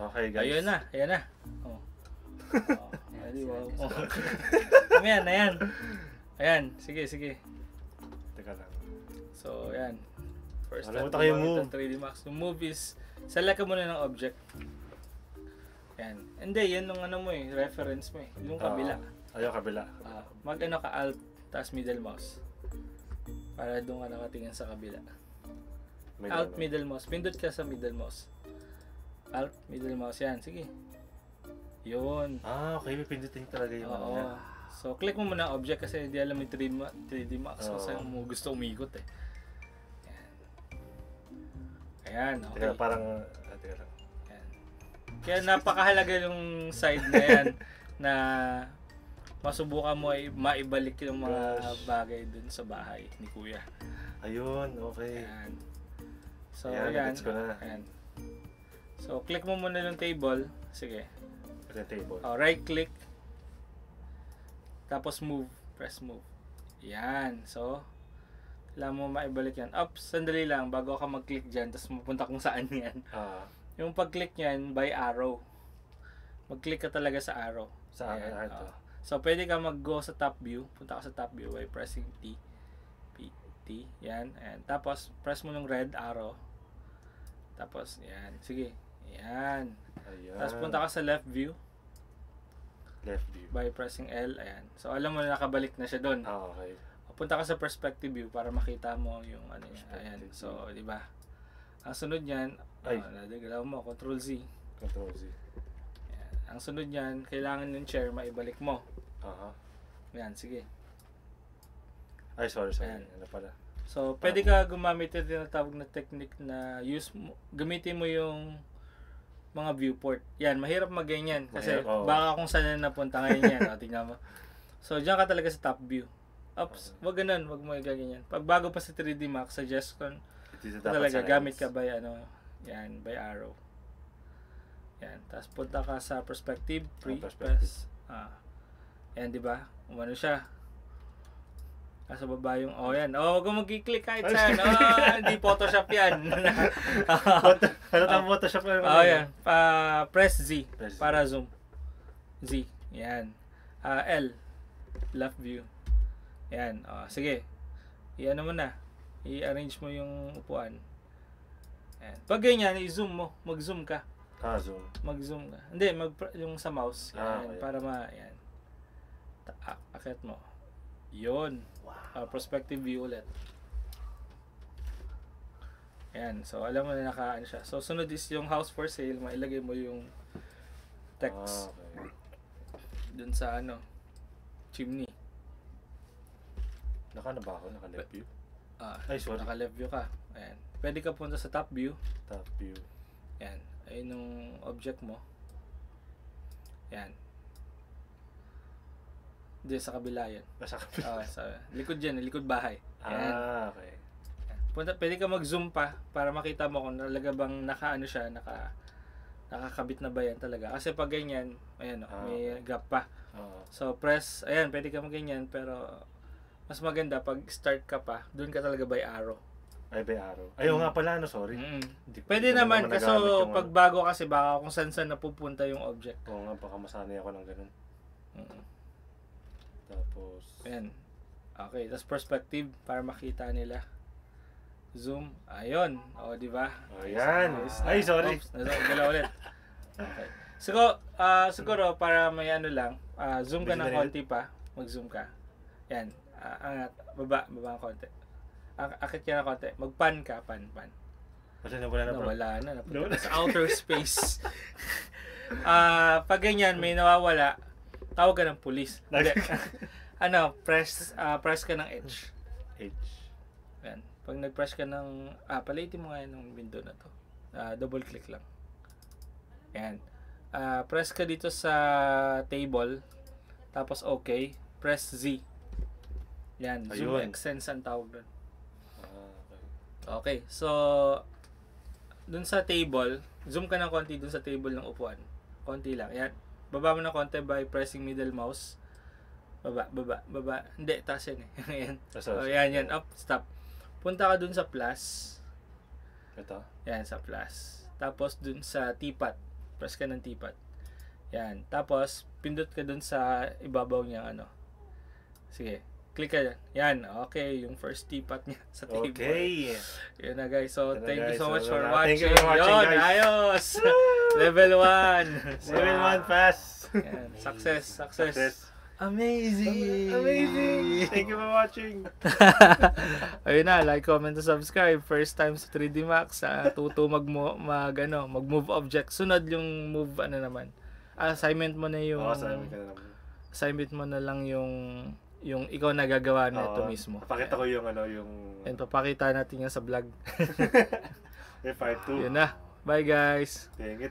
Okay, guys. Ayun na. Oh. Wow. Ayan. Ayan, sige. Teka lang. So, ayan. First Alam mo step, tayo gumamit move. ng 3D Max. Yung move is, select ka muna ng object. Ayan. Hindi, yan yung ano mo reference mo yung kabila. Ayaw, kabila. Mag-ano ka, alt, tapos middle mouse. Para doon ka nakatingin sa kabila. Alt, middle mouse. Pindot ka sa middle mouse. Alt, middle mouse. Yan, sige. Yun. Okay, pipindutin talaga yung ano Oo. yan. So, click mo muna ang object kasi hindi alam yung 3D Max kung saan mo gusto umikot Ayan, okay. Teka, parang... teka lang. Ayan. Kaya napakahalaga yung side na yan na masubukan mo ay maibalik yung mga bagay dun sa bahay ni Kuya. Ayun, okay. Ayan. So, Ayan, ayan. gets ko na. Ayan. So, click mo muna yung table. Sige. Ito yung table. Right click. Tapos move. Press move. Yan. So, kailangan mo maibalik yan. Sandali lang. Bago ka mag-click dyan. Tapos mapunta kung saan yan. Yung pag-click yan, by arrow. Mag-click ka talaga sa arrow. Sa ayan. So, pwede ka mag-go sa top view. Punta ka sa top view by pressing T. T. Yan. And tapos, press mo yung red arrow. Tapos, yan. Sige. Yan. Ayan. Tapos punta ka sa left view. Left view. By pressing L. Ayan. So, alam mo na nakabalik na siya doon. Okay. Punta ka sa perspective view para makita mo yung ano niya. Ayan. So, di ba? Ang sunod niyan, nadagalaw mo, Control Z. Control Z. Ayan. Ang sunod niyan, kailangan yung chair maibalik mo. Ayan, sige. Ay, sorry. Ayan. Ano pala? So, pwede ka gumamit yung tinatawag na technique na gamitin mo yung mga viewport. Yan, mahirap mag-ganyan. Kasi baka kung saan na napunta ngayon yan. Tingnan mo. So, dyan ka talaga sa top view. Wag ganun. Wag mo i-ganyan. Pag bago pa sa 3D Max, suggestion talaga gamit ka by by arrow. Yan. Tapos punta ka sa perspective. Press. Yan, di ba? Umano siya. Nasa baba yung, yan. Huwag mo mag-click kahit saan. Hindi Photoshop yan. Ano tang Photoshop na yan. Press Z para zoom. Z. Yan. L. Left view. Yan. Sige. I-ano mo na. I-arrange mo yung upuan. Yan. Pag ganyan, i-zoom mo. Mag-zoom ka. Zoom. Mag-zoom ka. Hindi, yung sa mouse. Yan. Okay. Para yan. Akit mo. Yun. Perspective view ulit. Ayan. So, alam mo na nakaano siya. So, sunod is yung house for sale. Mailagay mo yung text. Okay. Dun sa chimney. Naka ba ako? Naka left view? Ay, sorry. Naka left view ka. Ayan. Pwede ka punta sa top view. Top view. Ayan. Ayun yung object mo. Ayan. Hindi, sa kabila yan. Sa kabila? Sa likod dyan, likod bahay. Ayan. Okay. Pwede ka mag-zoom pa para makita mo kung talaga bang nakakabit na ba yan talaga. Kasi pag ganyan, ayan may gap pa. So press, ayan, pwede ka mag-ganyan pero mas maganda pag start ka pa, doon ka talaga by arrow. Ay, by arrow. Ayaw nga pala, sorry. Pwede naman, kasi pag bago kasi baka kung saan napupunta yung object. Oo nga, baka masanay ako ng ganun. Tapos, ayan. Okay, tapos perspective para makita nila. Zoom. Ayun. Di ba? Ayan. Ay, sorry. Galaw ulit. Okay. Siguro para may lang, zoom ka ng konti pa. Mag-zoom ka. Yan. Angat. Baba ang konti. Akit ka ng konti. Mag-pan ka. Pan. Wala na. Napunta sa outer space. Pag ganyan, may nawawala, tawag ka ng pulis. Press ka ng H. Yan. Pag nag-press ka ng, palitin mo nga yung window na to. Double click lang. Yan. Press ka dito sa table. Tapos okay. Press Z. Yan. Zoom extends ang tawag doon. Okay. So, dun sa table, zoom ka ng konti dun sa table ng upuan. Konti lang. Yan. Baba mo ng konti by pressing middle mouse. Baba. Hindi, taas yan eh. Yan. Yan. Up, stop. Punta ka dun sa plus. Ito? Yan, sa plus. Tapos dun sa teapot. Press ka ng teapot. Yan. Tapos, pindot ka dun sa ibabaw niya, ano. Sige. Click ka dyan. Yan. Okay. Yung first teapot niya sa table. Okay. Yun na guys. So, Yun na, thank you guys. so much So, for thank watching. you for watching, Yun. guys. Ayos. Level 1. Level 1 pass. Yan. Success. Success. Amazing. Amazing. Thank you for watching. Ayun na, like, comment, and subscribe. First time sa 3D Max, tuto mag-move object. Sunod yung move naman. Assignment mo na yung assignment mo na lang yung ikaw nagagawa na ito mismo. Papakita ko yung yung and papakita natin yan sa vlog. Part 2. Yun na. Bye guys. Thank you.